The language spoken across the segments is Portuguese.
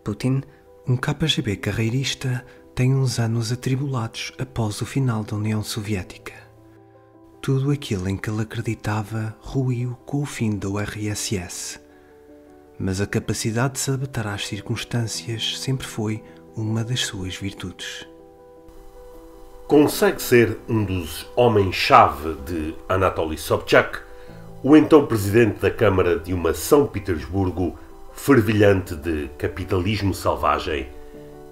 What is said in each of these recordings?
Putin, um KGB carreirista, tem uns anos atribulados após o final da União Soviética. Tudo aquilo em que ele acreditava ruiu com o fim da URSS. Mas a capacidade de se adaptar às circunstâncias sempre foi uma das suas virtudes. Consegue ser um dos homens-chave de Anatoly Sobchak, o então presidente da Câmara de uma São Petersburgo fervilhante de capitalismo selvagem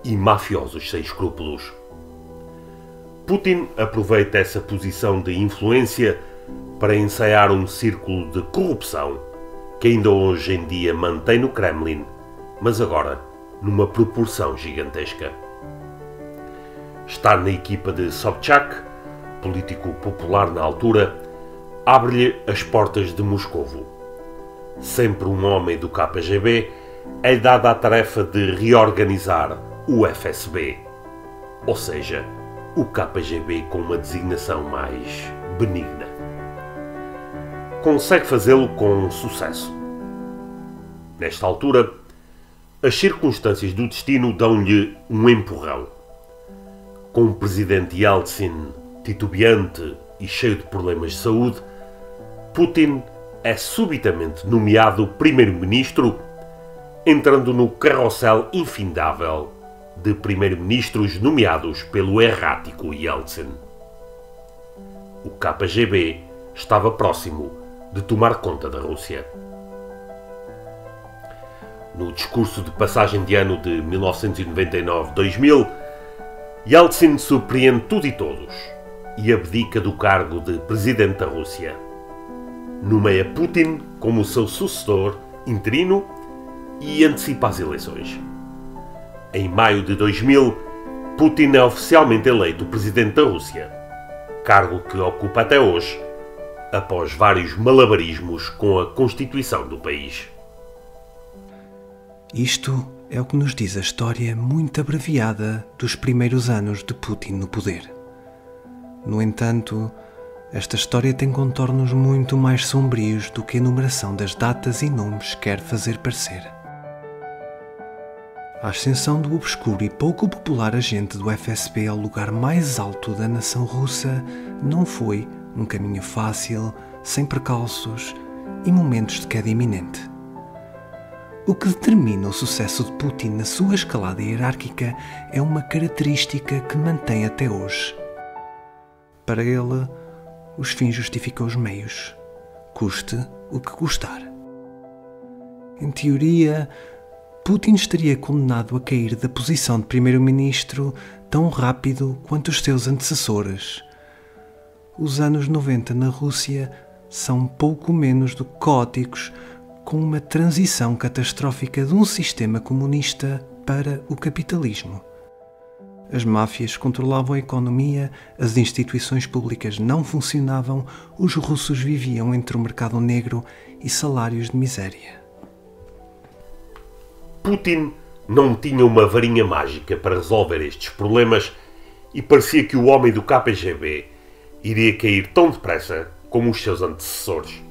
e mafiosos sem escrúpulos. Putin aproveita essa posição de influência para ensaiar um círculo de corrupção que ainda hoje em dia mantém no Kremlin, mas agora numa proporção gigantesca. Estar na equipa de Sobchak, político popular na altura, abre-lhe as portas de Moscovo. Sempre um homem do KGB, é dada a tarefa de reorganizar o FSB, ou seja, o KGB com uma designação mais benigna. Consegue fazê-lo com sucesso. Nesta altura, as circunstâncias do destino dão-lhe um empurrão. Com o presidente Yeltsin titubeante e cheio de problemas de saúde, Putin é subitamente nomeado primeiro-ministro, entrando no carrossel infindável de primeiros-ministros nomeados pelo errático Yeltsin. O KGB estava próximo de tomar conta da Rússia. No discurso de passagem de ano de 1999-2000, Yeltsin surpreende tudo e todos e abdica do cargo de presidente da Rússia. Nomeia Putin como seu sucessor interino e antecipa as eleições. Em maio de 2000, Putin é oficialmente eleito presidente da Rússia, cargo que ocupa até hoje, após vários malabarismos com a constituição do país. Isto é o que nos diz a história muito abreviada dos primeiros anos de Putin no poder. No entanto, esta história tem contornos muito mais sombrios do que a enumeração das datas e nomes quer fazer parecer. A ascensão do obscuro e pouco popular agente do FSB ao lugar mais alto da nação russa não foi um caminho fácil, sem precalços e momentos de queda iminente. O que determina o sucesso de Putin na sua escalada hierárquica é uma característica que mantém até hoje. Para ele, os fins justificam os meios, custe o que custar. Em teoria, Putin estaria condenado a cair da posição de primeiro-ministro tão rápido quanto os seus antecessores. Os anos 90 na Rússia são pouco menos do que caóticos, com uma transição catastrófica de um sistema comunista para o capitalismo. As máfias controlavam a economia, as instituições públicas não funcionavam, os russos viviam entre o mercado negro e salários de miséria. Putin não tinha uma varinha mágica para resolver estes problemas e parecia que o homem do KGB iria cair tão depressa como os seus antecessores.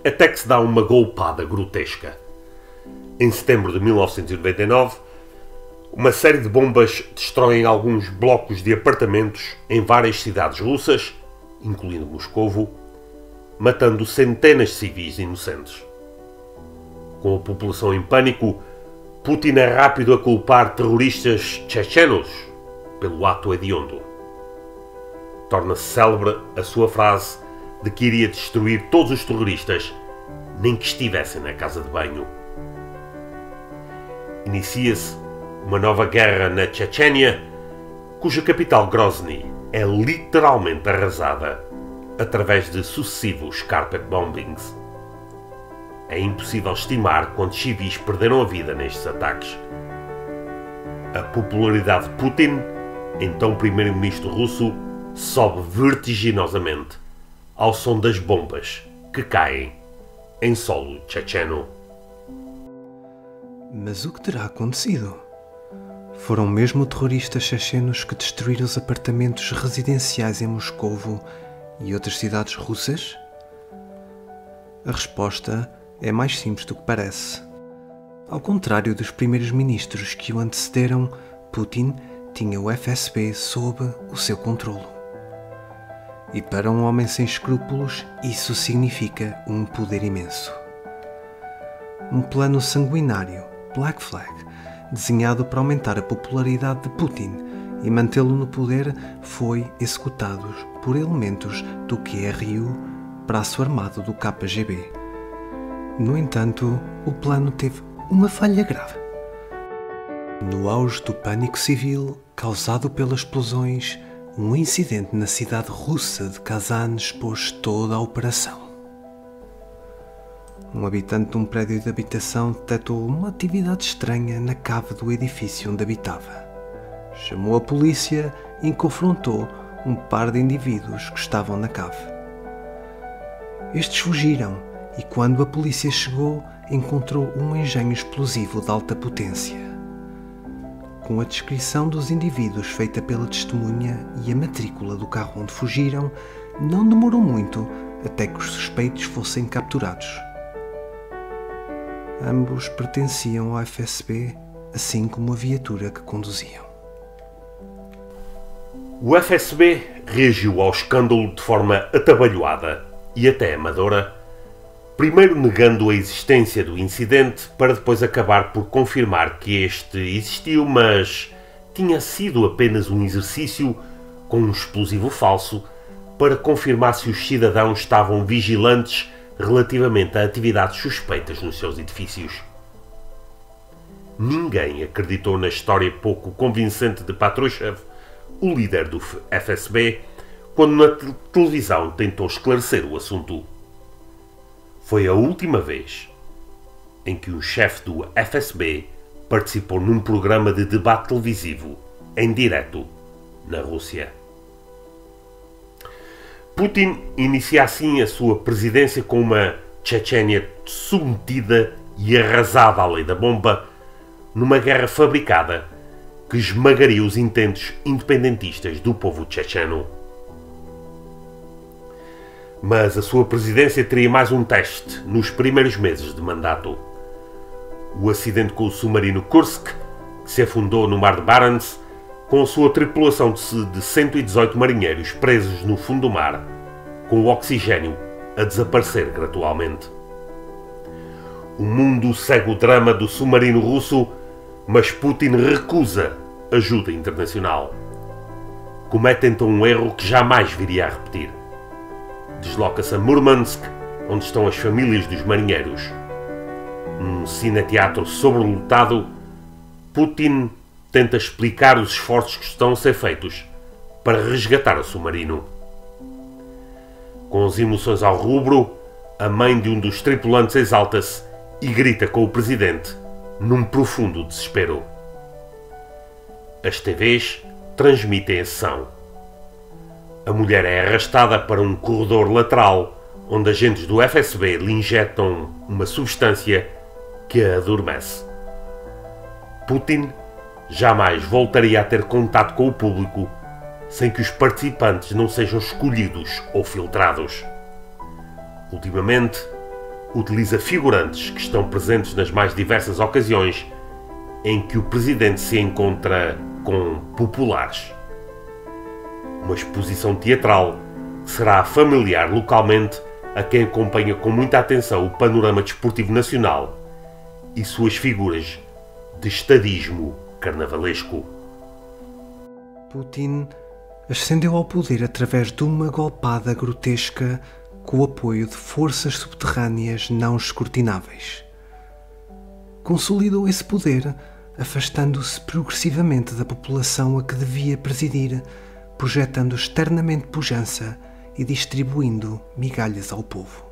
Até que se dá uma golpada grotesca. Em setembro de 1999, uma série de bombas destroem alguns blocos de apartamentos em várias cidades russas, incluindo Moscovo, matando centenas de civis inocentes. Com a população em pânico, Putin é rápido a culpar terroristas chechenos pelo ato hediondo. Torna-se célebre a sua frase de que iria destruir todos os terroristas, nem que estivessem na casa de banho. Inicia-se uma nova guerra na Chechênia, cuja capital Grozny é literalmente arrasada através de sucessivos carpet bombings. É impossível estimar quantos civis perderam a vida nestes ataques. A popularidade de Putin, então primeiro-ministro russo, sobe vertiginosamente ao som das bombas que caem em solo checheno. Mas o que terá acontecido? Foram mesmo terroristas chechenos que destruíram os apartamentos residenciais em Moscovo e outras cidades russas? A resposta é mais simples do que parece. Ao contrário dos primeiros ministros que o antecederam, Putin tinha o FSB sob o seu controlo. E para um homem sem escrúpulos, isso significa um poder imenso. Um plano sanguinário, Black Flag, desenhado para aumentar a popularidade de Putin e mantê-lo no poder, foi executado por elementos do GRU, braço armado do KGB. No entanto, o plano teve uma falha grave. No auge do pânico civil causado pelas explosões, um incidente na cidade russa de Kazan expôs toda a operação. Um habitante de um prédio de habitação detectou uma atividade estranha na cave do edifício onde habitava. Chamou a polícia e confrontou um par de indivíduos que estavam na cave. Estes fugiram e, quando a polícia chegou, encontrou um engenho explosivo de alta potência. Com a descrição dos indivíduos feita pela testemunha e a matrícula do carro onde fugiram, não demorou muito até que os suspeitos fossem capturados. Ambos pertenciam ao FSB, assim como a viatura que conduziam. O FSB reagiu ao escândalo de forma atabalhoada e até amadora, primeiro negando a existência do incidente para depois acabar por confirmar que este existiu, mas tinha sido apenas um exercício com um explosivo falso para confirmar se os cidadãos estavam vigilantes relativamente a atividades suspeitas nos seus edifícios. Ninguém acreditou na história pouco convincente de Patrushev, o líder do FSB, quando na televisão tentou esclarecer o assunto. Foi a última vez em que um chefe do FSB participou num programa de debate televisivo em direto na Rússia. Putin inicia assim a sua presidência com uma Chechênia submetida e arrasada à lei da bomba, numa guerra fabricada que esmagaria os intentos independentistas do povo checheno. Mas a sua presidência teria mais um teste nos primeiros meses de mandato. O acidente com o submarino Kursk, que se afundou no mar de Barents, com a sua tripulação de 118 marinheiros presos no fundo do mar, com o oxigênio a desaparecer gradualmente. O mundo segue o drama do submarino russo, mas Putin recusa ajuda internacional. Comete então um erro que jamais viria a repetir. Desloca-se a Murmansk, onde estão as famílias dos marinheiros. Num cineteatro sobrelotado, Putin tenta explicar os esforços que estão a ser feitos para resgatar o submarino. Com as emoções ao rubro, a mãe de um dos tripulantes exalta-se e grita com o presidente, num profundo desespero. As TVs transmitem a sessão. A mulher é arrastada para um corredor lateral, onde agentes do FSB lhe injetam uma substância que a adormece. Putin jamais voltaria a ter contato com o público sem que os participantes não sejam escolhidos ou filtrados. Ultimamente, utiliza figurantes que estão presentes nas mais diversas ocasiões em que o presidente se encontra com populares. Uma exposição teatral que será familiar localmente a quem acompanha com muita atenção o panorama desportivo nacional e suas figuras de estadismo carnavalesco. Putin ascendeu ao poder através de uma golpada grotesca com o apoio de forças subterrâneas não escrutináveis. Consolidou esse poder, afastando-se progressivamente da população a que devia presidir, projetando externamente pujança e distribuindo migalhas ao povo.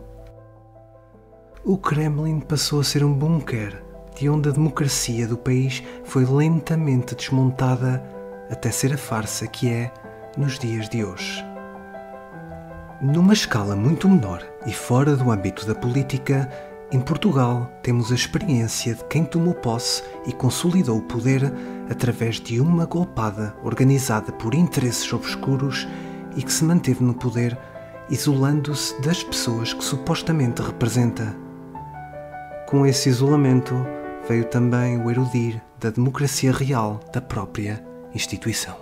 O Kremlin passou a ser um bunker de onde a democracia do país foi lentamente desmontada até ser a farsa que é nos dias de hoje. Numa escala muito menor e fora do âmbito da política, em Portugal temos a experiência de quem tomou posse e consolidou o poder através de uma golpada organizada por interesses obscuros e que se manteve no poder isolando-se das pessoas que supostamente representa. Com esse isolamento veio também o erudir da democracia real da própria instituição.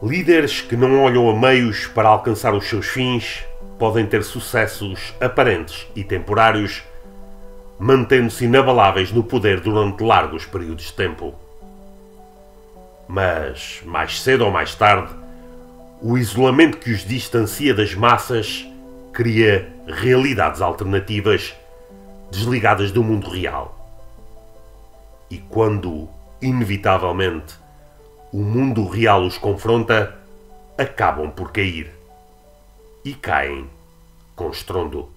Líderes que não olham a meios para alcançar os seus fins podem ter sucessos aparentes e temporários, mantendo-se inabaláveis no poder durante largos períodos de tempo. Mas, mais cedo ou mais tarde, o isolamento que os distancia das massas cria realidades alternativas desligadas do mundo real. E quando, inevitavelmente, o mundo real os confronta, acabam por cair. E caem com estrondo.